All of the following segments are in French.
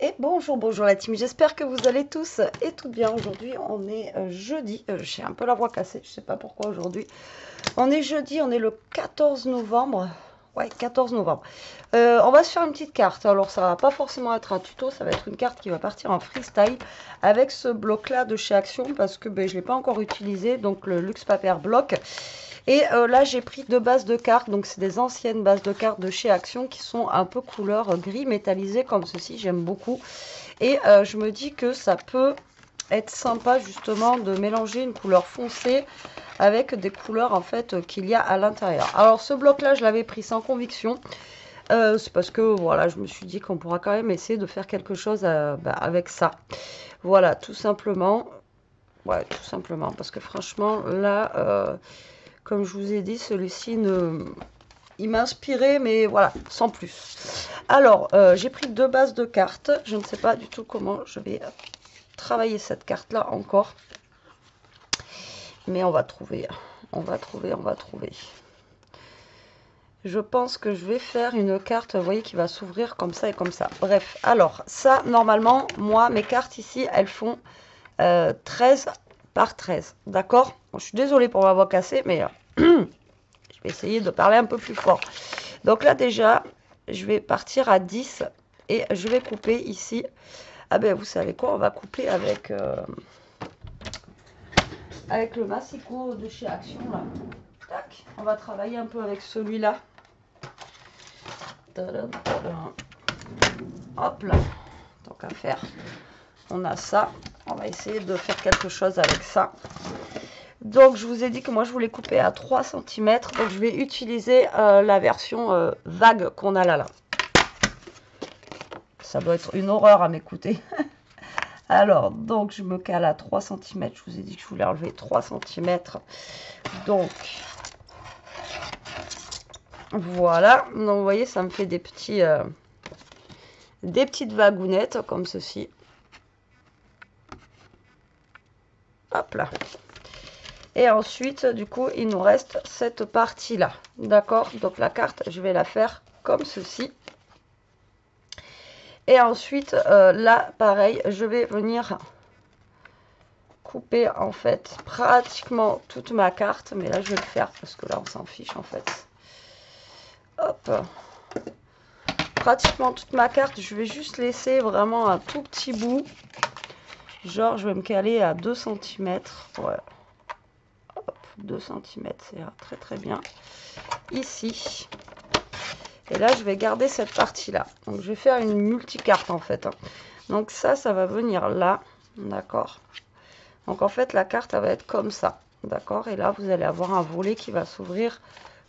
Et bonjour, bonjour la team, j'espère que vous allez tous et toutes bien. Aujourd'hui on est jeudi, j'ai un peu la voix cassée, je sais pas pourquoi aujourd'hui. On est jeudi, on est le 14 novembre, ouais 14 novembre. On va se faire une petite carte, alors ça va pas forcément être un tuto, ça va être une carte qui va partir en freestyle avec ce bloc là de chez Action parce que je l'ai pas encore utilisé, donc le Luxe Paper Block. Et là, j'ai pris deux bases de cartes. Donc, c'est des anciennes bases de cartes de chez Action qui sont un peu couleur gris métallisé comme ceci. J'aime beaucoup. Et je me dis que ça peut être sympa justement de mélanger une couleur foncée avec des couleurs en fait qu'il y a à l'intérieur. Alors, ce bloc-là, je l'avais pris sans conviction. C'est parce que voilà, je me suis dit qu'on pourra quand même essayer de faire quelque chose avec ça. Voilà, tout simplement. Ouais, tout simplement. Parce que franchement, là... comme je vous ai dit, celui-ci, il m'a inspiré, mais voilà, sans plus. Alors, j'ai pris deux bases de cartes. Je ne sais pas du tout comment je vais travailler cette carte-là encore. Mais on va trouver, on va trouver, on va trouver. Je pense que je vais faire une carte, vous voyez, qui va s'ouvrir comme ça et comme ça. Bref, alors, ça, normalement, moi, mes cartes ici, elles font 13 par 13. D'accord? Bon, je suis désolée pour ma voix cassée, mais... je vais essayer de parler un peu plus fort. Donc là déjà, je vais partir à 10 et je vais couper ici. Ah ben vous savez quoi, on va couper avec, avec le massicot de chez Action là. Tac, on va travailler un peu avec celui-là. Hop là, tant qu'à faire. On a ça, on va essayer de faire quelque chose avec ça. Donc je vous ai dit que moi je voulais couper à 3 cm. Donc je vais utiliser la version vague qu'on a là. Ça doit être une horreur à m'écouter. Alors, donc je me cale à 3 cm. Je vous ai dit que je voulais enlever 3 cm. Donc, voilà. Donc vous voyez, ça me fait des petites vagounettes comme ceci. Hop là. Et ensuite, du coup, il nous reste cette partie-là. D'accord? Donc la carte, je vais la faire comme ceci. Et ensuite, là, pareil, je vais venir couper, en fait, pratiquement toute ma carte. Mais là, je vais le faire parce que là, on s'en fiche, en fait. Hop. Pratiquement toute ma carte, je vais juste laisser vraiment un tout petit bout. Genre, je vais me caler à 2 cm. Ouais. 2 cm, c'est très très bien. Ici. Et là, je vais garder cette partie-là. Donc, je vais faire une multicarte en fait. Donc, ça va venir là. D'accord. Donc, en fait, la carte, elle va être comme ça. D'accord. Et là, vous allez avoir un volet qui va s'ouvrir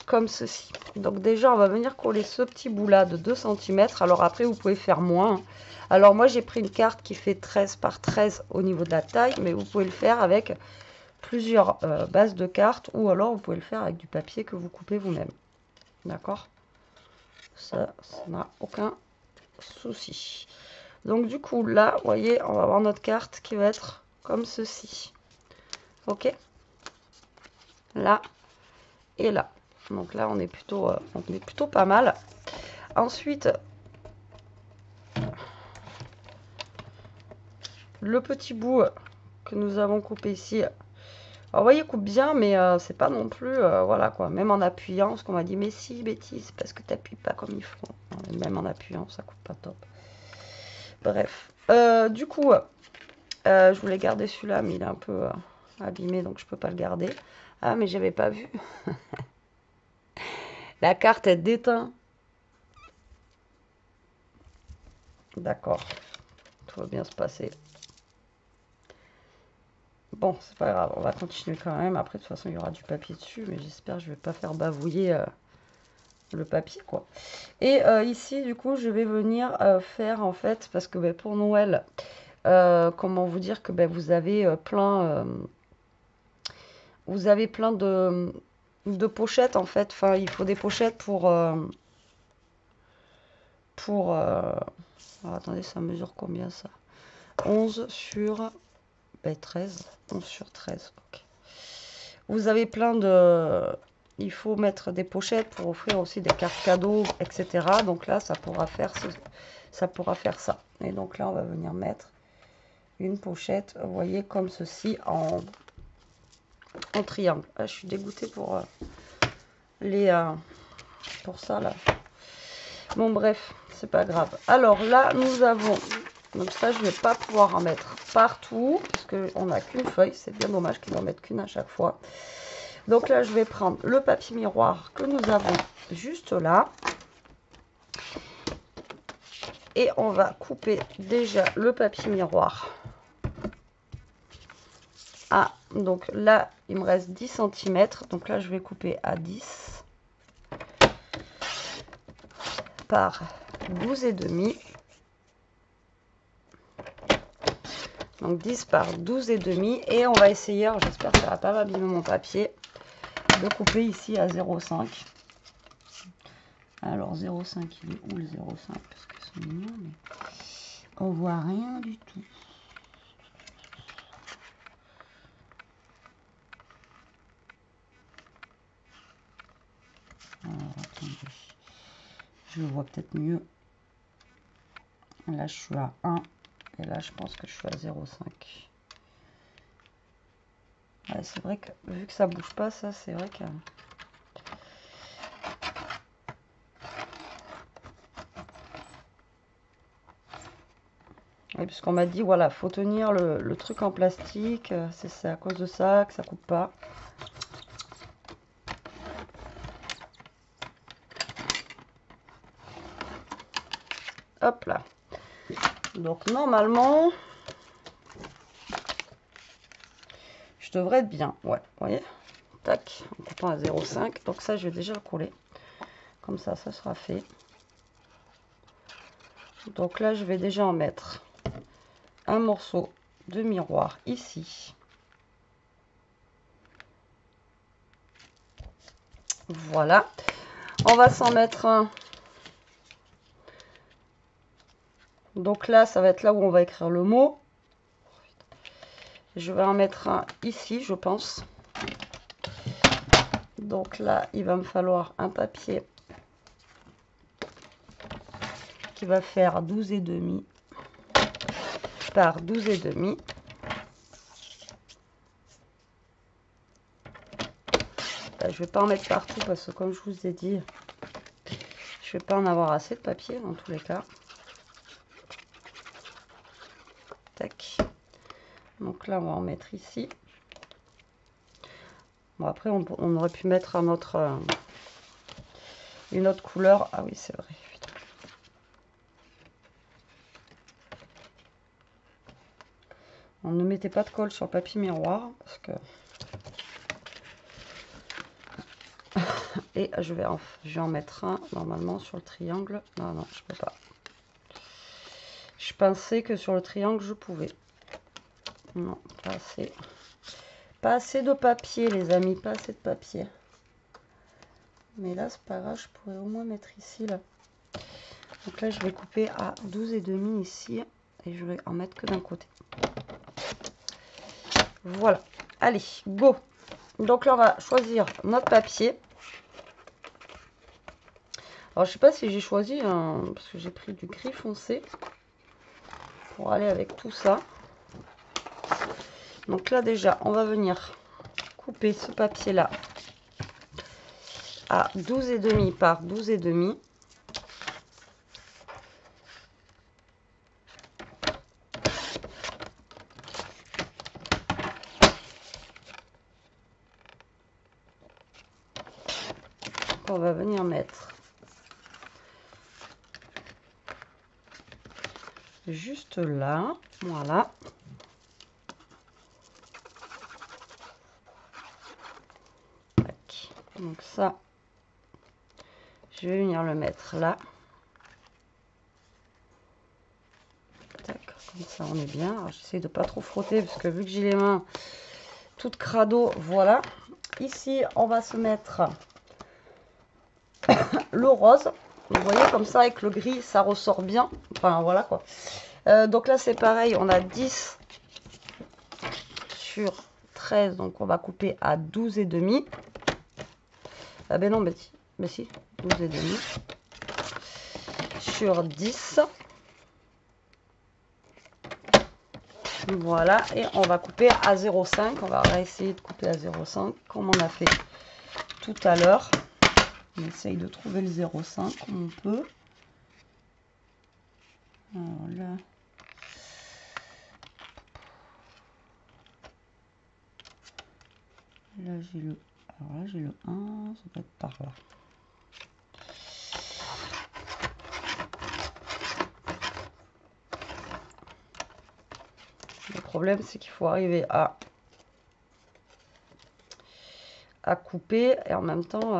comme ceci. Donc, déjà, on va venir coller ce petit bout-là de 2 cm. Alors, après, vous pouvez faire moins. Alors, moi, j'ai pris une carte qui fait 13 par 13 au niveau de la taille. Mais vous pouvez le faire avec plusieurs bases de cartes. Ou alors, vous pouvez le faire avec du papier que vous coupez vous-même. D'accord. Ça n'a aucun souci. Donc du coup là, vous voyez, on va avoir notre carte qui va être comme ceci. Ok. Là et là. Donc là, on est plutôt pas mal. Ensuite, le petit bout que nous avons coupé ici. Alors, vous voyez, coupe bien, mais c'est pas non plus, voilà quoi. Même en appuyant, parce qu'on m'a dit, mais si, Betty, c'est parce que tu n'appuies pas comme il faut. Même en appuyant, ça coupe pas top. Bref. Du coup, je voulais garder celui-là, mais il est un peu abîmé, donc je peux pas le garder. Ah, mais j'avais pas vu. La carte est déteinte. D'accord. Tout va bien se passer. Bon, c'est pas grave, on va continuer quand même. Après, de toute façon, il y aura du papier dessus, mais j'espère que je vais pas faire bavouiller le papier, quoi. Et ici, du coup, je vais venir faire, en fait, parce que pour Noël, comment vous dire que vous avez plein de pochettes, en fait. Enfin, il faut des pochettes alors, attendez, ça mesure combien, ça? 11 sur... 13. 11 sur 13, ok. Vous avez plein de... Il faut mettre des pochettes pour offrir aussi des cartes cadeaux, etc. Donc là, ça pourra faire ça pourra faire ça. Et donc là, on va venir mettre une pochette, vous voyez, comme ceci, en triangle. Ah, je suis dégoûtée pour pour ça, là. Bon, bref, c'est pas grave. Alors là, nous avons... Donc ça, je ne vais pas pouvoir en mettre partout, parce qu'on n'a qu'une feuille. C'est bien dommage qu'il n'en mette qu'une à chaque fois. Donc là, je vais prendre le papier miroir que nous avons juste là. Et on va couper déjà le papier miroir. Ah, donc là, il me reste 10 cm. Donc là, je vais couper à 10 par 12,5. Donc 10 par 12,5. Et on va essayer, j'espère que ça ne va pas m'abîmer mon papier, de couper ici à 0,5. Alors 0,5, il est où le 0,5? Parce que c'est mignon, mais on voit rien du tout. Alors attendez, je vois peut-être mieux. Là je suis à 1 et là je pense que je suis à 0,5. Ouais, c'est vrai que vu que ça bouge pas, ça c'est vrai que... Oui, puisqu'on m'a dit, voilà, faut tenir le truc en plastique. C'est à cause de ça que ça coupe pas. Hop là. Donc normalement, je devrais être bien. Ouais, vous voyez. Tac, en coupant à 0,5. Donc ça, je vais déjà le coller. Comme ça sera fait. Donc là, je vais déjà en mettre un morceau de miroir ici. Voilà. On va s'en mettre un. Donc là, ça va être là où on va écrire le mot. Je vais en mettre un ici, je pense. Donc là, il va me falloir un papier qui va faire 12,5 par 12,5. Je ne vais pas en mettre partout parce que comme je vous ai dit, je ne vais pas en avoir assez de papier dans tous les cas. Tac. Donc là, on va en mettre ici. Bon, après, on aurait pu mettre une autre couleur. Ah oui, c'est vrai. On ne mettait pas de colle sur le papier miroir parce que... Et je vais en mettre un normalement sur le triangle. Non, non, je peux pas. Je pensais que sur le triangle, je pouvais. Non, pas assez. Pas assez de papier, les amis. Pas assez de papier. Mais là, c'est pas grave. Je pourrais au moins mettre ici, là. Donc là, je vais couper à 12,5 ici. Et je vais en mettre que d'un côté. Voilà. Allez, go. Donc là, on va choisir notre papier. Alors, je sais pas si j'ai choisi, parce que j'ai pris du gris foncé pour aller avec tout ça. Donc là, déjà, on va venir couper ce papier-là à 12,5 par 12,5. On va venir mettre juste là, voilà. Tac. Donc ça, je vais venir le mettre là. Tac, comme ça on est bien. J'essaie de pas trop frotter parce que vu que j'ai les mains toutes crado, voilà. Ici, on va se mettre le rose. Vous voyez, comme ça, avec le gris, ça ressort bien. Enfin, voilà quoi. Donc là, c'est pareil. On a 10 sur 13. Donc, on va couper à 12,5. Ah ben non, mais si. 12,5. Sur 10. Voilà, et on va couper à 0,5. On va essayer de couper à 0,5 comme on a fait tout à l'heure. On essaye de trouver le 0,5 comme on peut. Alors là. Là j'ai le. Alors là j'ai le 1, ça doit être par là. Le problème c'est qu'il faut arriver à couper et en même temps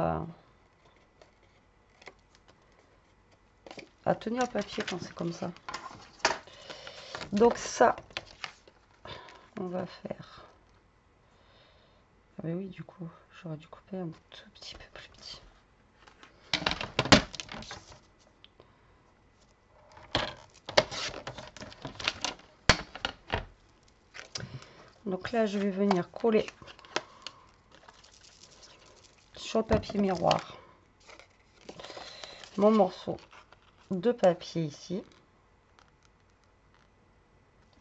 à tenir le papier quand c'est comme ça. Donc ça, on va faire. Ah mais oui, du coup, j'aurais dû couper un tout petit peu plus petit. Donc là, je vais venir coller sur le papier miroir mon morceau de papier ici.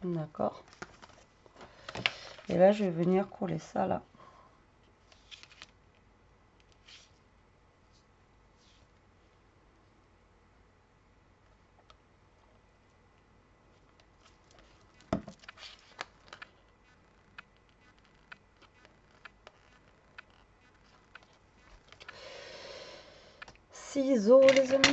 D'accord. Et là, je vais venir coller ça là. Ciseaux, les amis.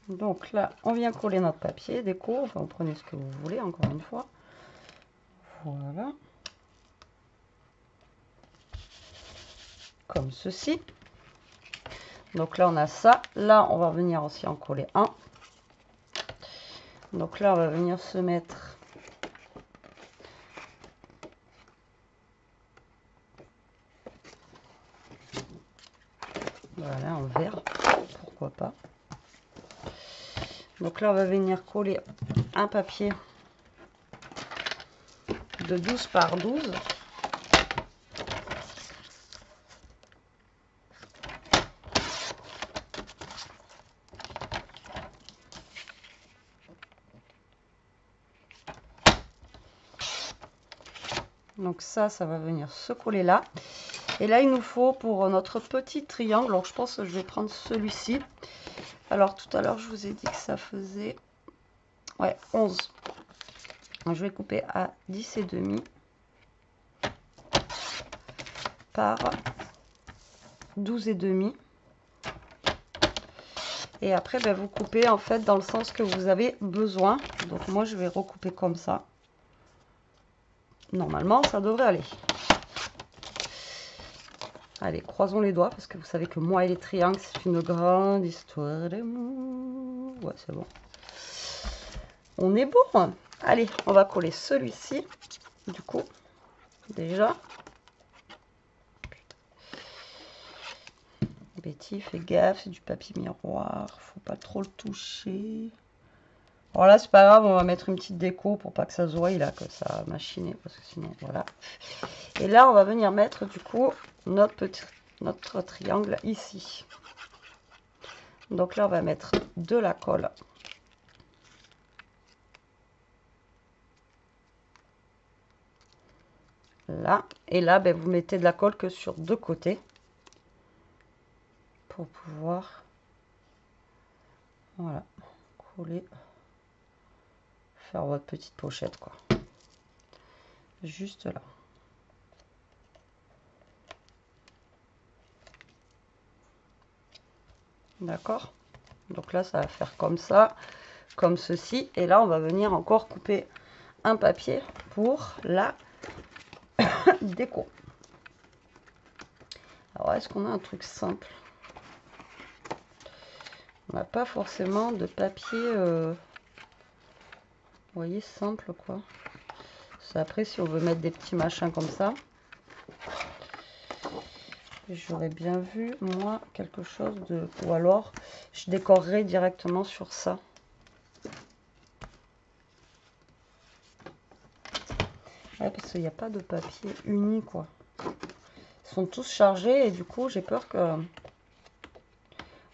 Donc là, on vient coller notre papier déco. Enfin, vous prenez ce que vous voulez, encore une fois. Voilà. Comme ceci. Donc là, on a ça. Là, on va venir aussi en coller un. Donc là, on va venir se mettre voilà, en vert, pourquoi pas. Donc là, on va venir coller un papier de 12 par 12. Donc ça va venir se coller là. Et là, il nous faut pour notre petit triangle, alors je pense que je vais prendre celui-ci. Alors tout à l'heure, je vous ai dit que ça faisait 11. Donc, je vais couper à 10 et demi par 12 et demi. Et après, ben, vous coupez en fait dans le sens que vous avez besoin. Donc moi, je vais recouper comme ça. Normalement, ça devrait aller. Allez, croisons les doigts parce que vous savez que moi et les triangles, c'est une grande histoire d'amour. Ouais, c'est bon. On est bon. Allez, on va coller celui-ci. Du coup, déjà. Betty, fais gaffe, c'est du papier miroir. Faut pas trop le toucher. Alors là, c'est pas grave, on va mettre une petite déco pour pas que ça se voie là, que ça a machiné, parce que sinon, voilà. Et là, on va venir mettre du coup notre triangle ici. Donc là, on va mettre de la colle. Là. Et là, ben, vous mettez de la colle que sur deux côtés. Pour pouvoir, voilà, coller. Faire votre petite pochette, quoi. Juste là. D'accord? Donc là, ça va faire comme ça, comme ceci. Et là, on va venir encore couper un papier pour la déco. Alors, est-ce qu'on a un truc simple? On n'a pas forcément de papier, vous voyez, simple, quoi. C'est après, si on veut mettre des petits machins comme ça. J'aurais bien vu, moi, quelque chose de... Ou alors, je décorerai directement sur ça. Ouais, parce qu'il n'y a pas de papier uni, quoi. Ils sont tous chargés et du coup, j'ai peur que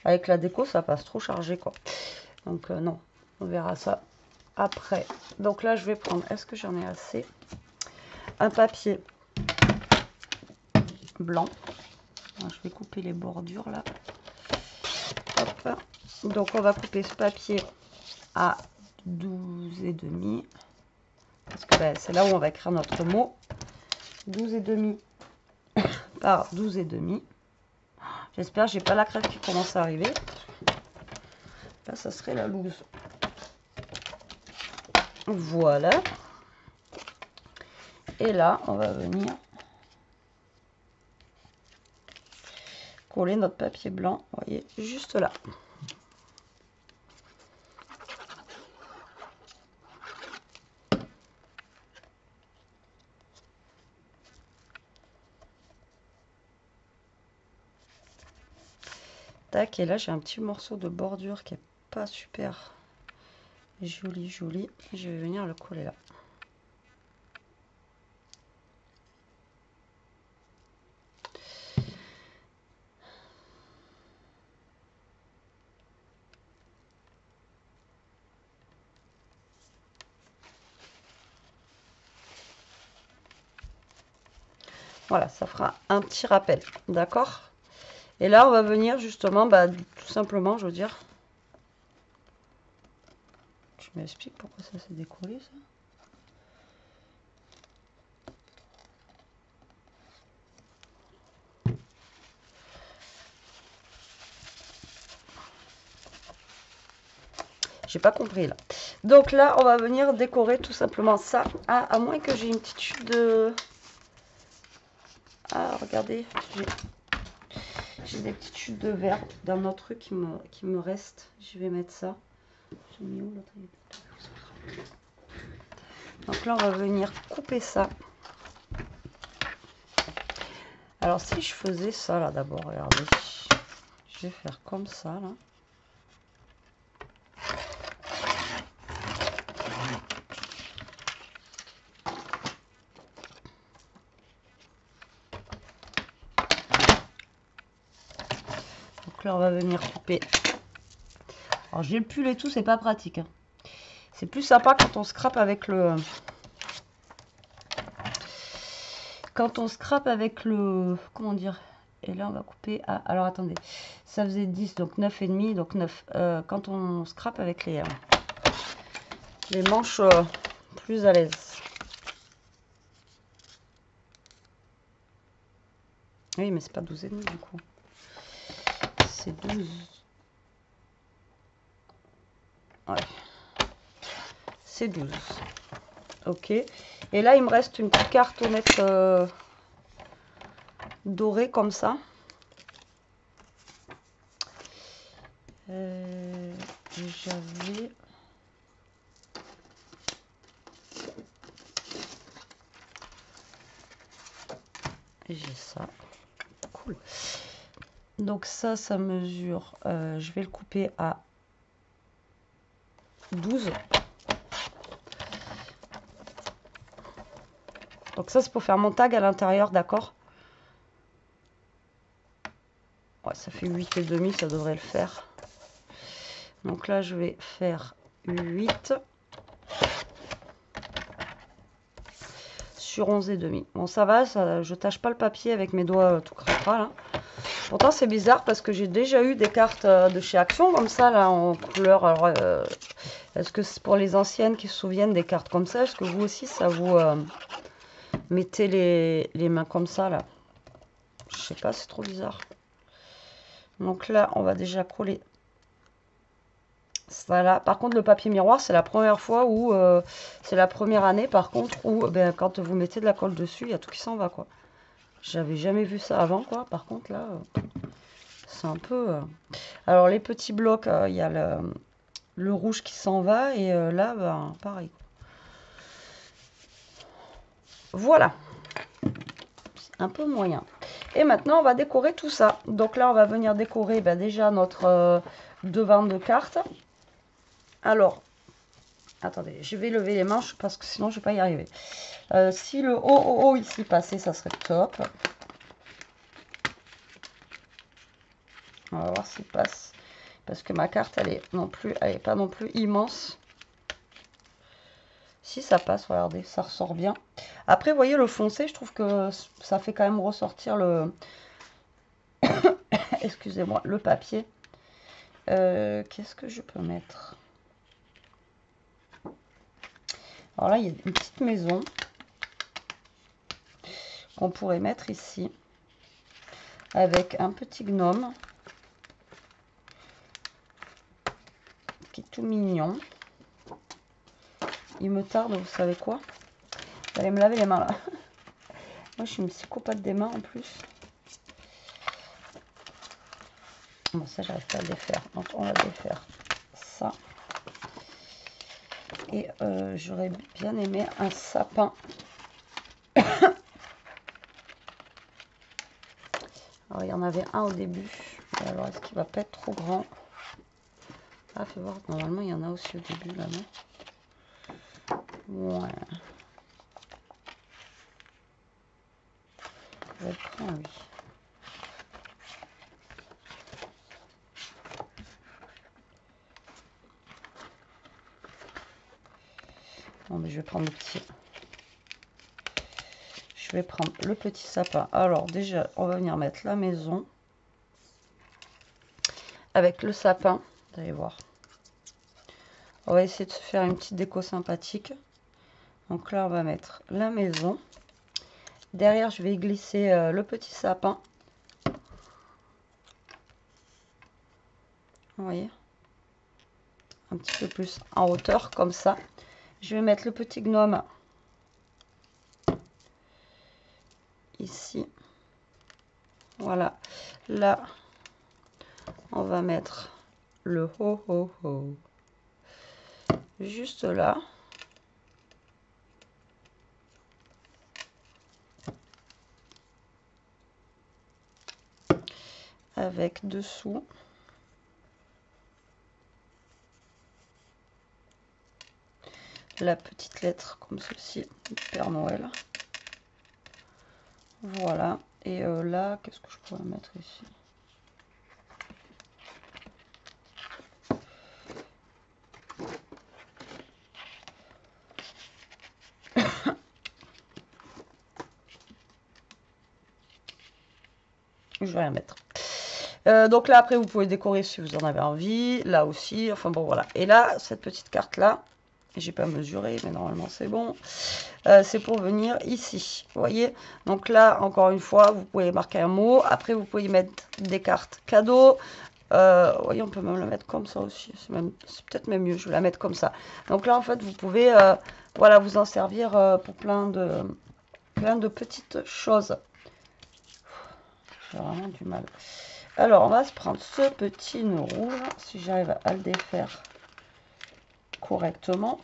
avec la déco, ça passe trop chargé, quoi. Donc, non, on verra ça après. Donc là, je vais prendre, est-ce que j'en ai assez? Un papier blanc. Alors, je vais couper les bordures, là. Hop. Donc, on va couper ce papier à 12,5. Parce que ben, c'est là où on va écrire notre mot. 12,5 par 12,5. J'espère que j'ai pas la crête qui commence à arriver. Là, ça serait la loose. Voilà. Et là, on va venir coller notre papier blanc, vous voyez, juste là. Tac, et là j'ai un petit morceau de bordure qui est pas super joli. Je vais venir le coller là. Voilà, ça fera un petit rappel, d'accord? Et là, on va venir justement, bah, tout simplement, je veux dire. Je m'explique pourquoi ça s'est décollé, ça. J'ai pas compris là. Donc là, on va venir décorer tout simplement ça. Ah, à moins que j'ai une petite chute de... Ah, regardez, j'ai des petites chutes de verre dans notre truc qui me reste. Je vais mettre ça. J'ai mis où l'autre? Donc là, on va venir couper ça. Alors, si je faisais ça là d'abord, regardez. Je vais faire comme ça là. Donc là, on va venir couper. Alors, j'ai le pull et tout, c'est pas pratique. Hein. C'est plus sympa quand on scrape avec le... Quand on scrape avec le... Comment dire? Et là, on va couper à... Alors, attendez. Ça faisait 10, donc 9,5, donc 9. Quand on scrape avec les manches plus à l'aise. Oui, mais c'est pas 12,5 du coup. C'est 12. Ouais. C'est 12. Ok. Et là, il me reste une petite cartonnette dorée comme ça. J'avais... Et j'ai ça. Cool. Donc ça mesure... je vais le couper à 12. Donc ça, c'est pour faire mon tag à l'intérieur, d'accord? Ouais, ça fait 8,5, ça devrait le faire. Donc là, je vais faire 8 sur 11,5. Bon, ça va, ça, je tâche pas le papier avec mes doigts tout crapra, là. Pourtant, c'est bizarre parce que j'ai déjà eu des cartes de chez Action comme ça, là, en couleur. Alors, est-ce que c'est pour les anciennes qui se souviennent des cartes comme ça? Est-ce que vous aussi, ça vous mettez les mains comme ça, là? Je sais pas, c'est trop bizarre. Donc là, on va déjà coller ça là. Par contre, le papier miroir, c'est la première fois où... c'est la première année, par contre, où ben, quand vous mettez de la colle dessus, il y a tout qui s'en va, quoi. J'avais jamais vu ça avant, quoi. Par contre, là, c'est un peu... Alors, les petits blocs, il y a le rouge qui s'en va. Et là, ben, pareil. Voilà. Un peu moyen. Et maintenant, on va décorer tout ça. Donc là, on va venir décorer ben, déjà notre devant de carte. Alors, Attendez, je vais lever les manches parce que sinon je ne vais pas y arriver. Si le haut ici passait, ça serait top. On va voir s'il passe. Parce que ma carte, elle est pas non plus immense. Si ça passe, regardez, ça ressort bien. Après, vous voyez, le foncé, je trouve que ça fait quand même ressortir le... Excusez-moi, le papier. Qu'est-ce que je peux mettre? Alors là, il y a une petite maison qu'on pourrait mettre ici. Avec un petit gnome. Qui est tout mignon. Il me tarde, vous savez quoi? Vous allez me laver les mains là. Moi, je suis une psychopathe des mains en plus. Bon, ça, j'arrive pas à le défaire. Donc, on va défaire ça. Et j'aurais bien aimé un sapin. Alors, il y en avait un au début. Alors, est-ce qu'il va pas être trop grand? Ah, fais voir. Normalement, il y en a aussi au début, là, non? Ouais. Il va être grand, lui. Bon, mais je vais prendre le petit. Je vais prendre le petit sapin. Alors, déjà, on va venir mettre la maison. Avec le sapin. Vous allez voir. On va essayer de se faire une petite déco sympathique. Donc là, on va mettre la maison. Derrière, je vais glisser le petit sapin. Vous voyez? Un petit peu plus en hauteur, comme ça. Je vais mettre le petit gnome ici. Voilà. Là, on va mettre le ho-ho-ho. Juste là. Avec dessous la petite lettre comme ceci, Père Noël. Voilà. Et là, qu'est-ce que je pourrais mettre ici? Je vais rien mettre. Donc là, après, vous pouvez décorer si vous en avez envie. Là aussi, enfin bon, voilà. Et là, cette petite carte-là, j'ai pas mesuré, mais normalement, c'est bon. C'est pour venir ici. Vous voyez? Donc là, encore une fois, vous pouvez marquer un mot. Après, vous pouvez mettre des cartes cadeaux. Vous voyez, on peut même la mettre comme ça aussi. C'est peut-être même mieux. Je vais la mettre comme ça. Donc là, en fait, vous pouvez voilà, vous en servir pour plein de petites choses. J'ai vraiment du mal. Alors, on va se prendre ce petit nœud rouge, si j'arrive à le défaire correctement.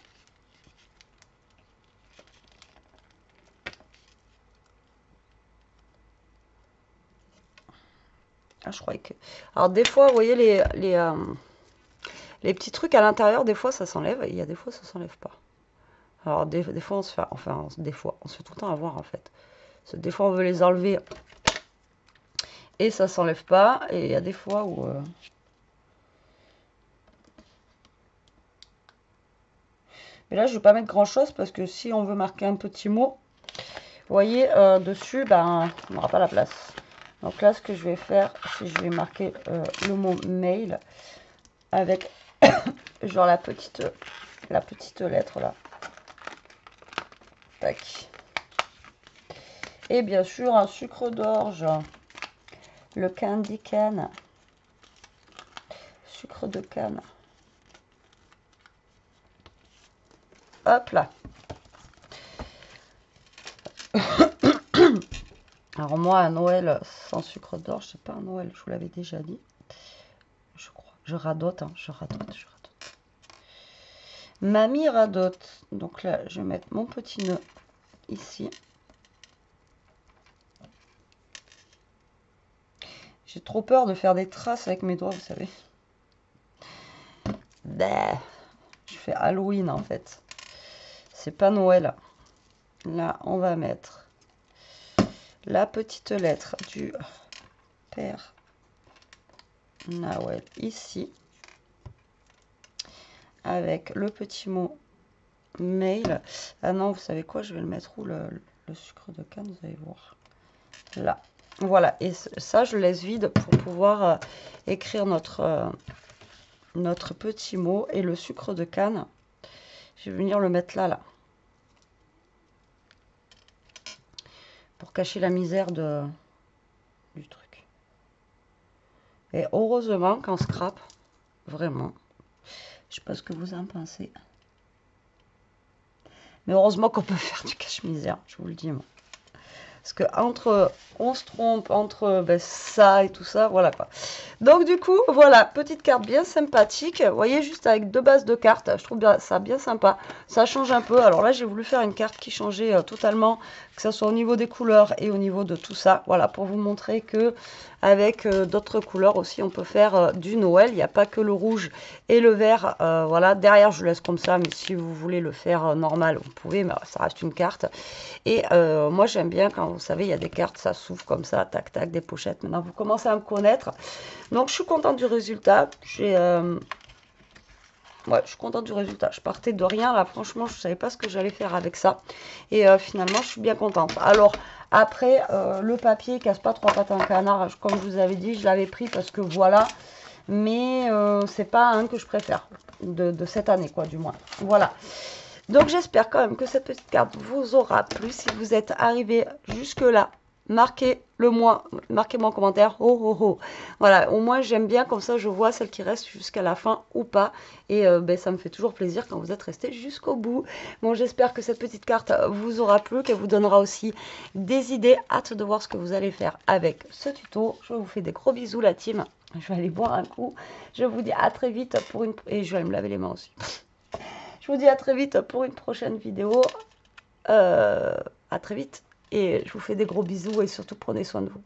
Ah, je croyais que... Alors, des fois, vous voyez, les petits trucs à l'intérieur, des fois, ça s'enlève, et il y a des fois, ça s'enlève pas. Alors, des fois, on se fait... Enfin, des fois, on se fait tout le temps avoir, en fait. Parce que des fois, on veut les enlever, et ça s'enlève pas, et il y a des fois où... Mais là, je ne vais pas mettre grand-chose, parce que si on veut marquer un petit mot, vous voyez, dessus, ben, on n'aura pas la place. Donc là, ce que je vais faire, c'est que je vais marquer le mot mail avec genre la petite lettre là. Tac. Et bien sûr, un sucre d'orge, le candy cane, sucre de canne. Hop là. Alors moi, à Noël, sans sucre d'orge, c'est pas un Noël, je vous l'avais déjà dit. Je crois. Je radote, hein, je radote. Mamie radote. Donc là, je vais mettre mon petit nœud ici. J'ai trop peur de faire des traces avec mes doigts, vous savez. Bah, je je fais Halloween en fait. C'est pas Noël. Là, on va mettre la petite lettre du Père Noël ici. Avec le petit mot mail. Ah non, vous savez quoi, je vais le mettre où le sucre de canne, vous allez voir. Là. Voilà, et ça, je laisse vide pour pouvoir écrire notre petit mot. Et le sucre de canne, je vais venir le mettre là, pour cacher la misère du truc. Et heureusement qu'en scrap, vraiment, je sais pas ce que vous en pensez. Mais heureusement qu'on peut faire du cache-misère, je vous le dis moi. Parce que entre, on se trompe entre ça et tout ça, voilà quoi. Donc du coup, voilà, petite carte bien sympathique. Vous voyez, juste avec 2 bases de cartes, je trouve ça bien sympa. Ça change un peu. Alors là, j'ai voulu faire une carte qui changeait totalement, que ce soit au niveau des couleurs et au niveau de tout ça. Voilà, pour vous montrer que avec d'autres couleurs aussi, on peut faire du Noël. Il n'y a pas que le rouge et le vert. Voilà, derrière, je laisse comme ça, mais si vous voulez le faire normal, vous pouvez, mais ça reste une carte. Et moi, j'aime bien quand, vous savez, il y a des cartes, ça s'ouvre comme ça, tac, tac, des pochettes. Maintenant, vous commencez à me connaître. Donc, je suis contente du résultat. Ouais, je suis contente du résultat. Je partais de rien, là, franchement, je ne savais pas ce que j'allais faire avec ça. Et finalement, je suis bien contente. Alors, après, le papier casse pas 3 pattes à un canard. Comme je vous avais dit, je l'avais pris parce que voilà. Mais c'est pas un que je préfère de cette année, quoi, du moins. Voilà. Donc, j'espère quand même que cette petite carte vous aura plu. Si vous êtes arrivé jusque-là, marquez-moi en commentaire. Oh, oh, oh. Voilà, au moins, j'aime bien. Comme ça, je vois celle qui reste jusqu'à la fin ou pas. Et ça me fait toujours plaisir quand vous êtes resté jusqu'au bout. Bon, j'espère que cette petite carte vous aura plu, qu'elle vous donnera aussi des idées. Hâte de voir ce que vous allez faire avec ce tuto. Je vous fais des gros bisous, la team. Je vais aller boire un coup. Je vous dis à très vite pour une... Et je vais aller me laver les mains aussi. Je vous dis à très vite pour une prochaine vidéo. À très vite. Et je vous fais des gros bisous et surtout prenez soin de vous.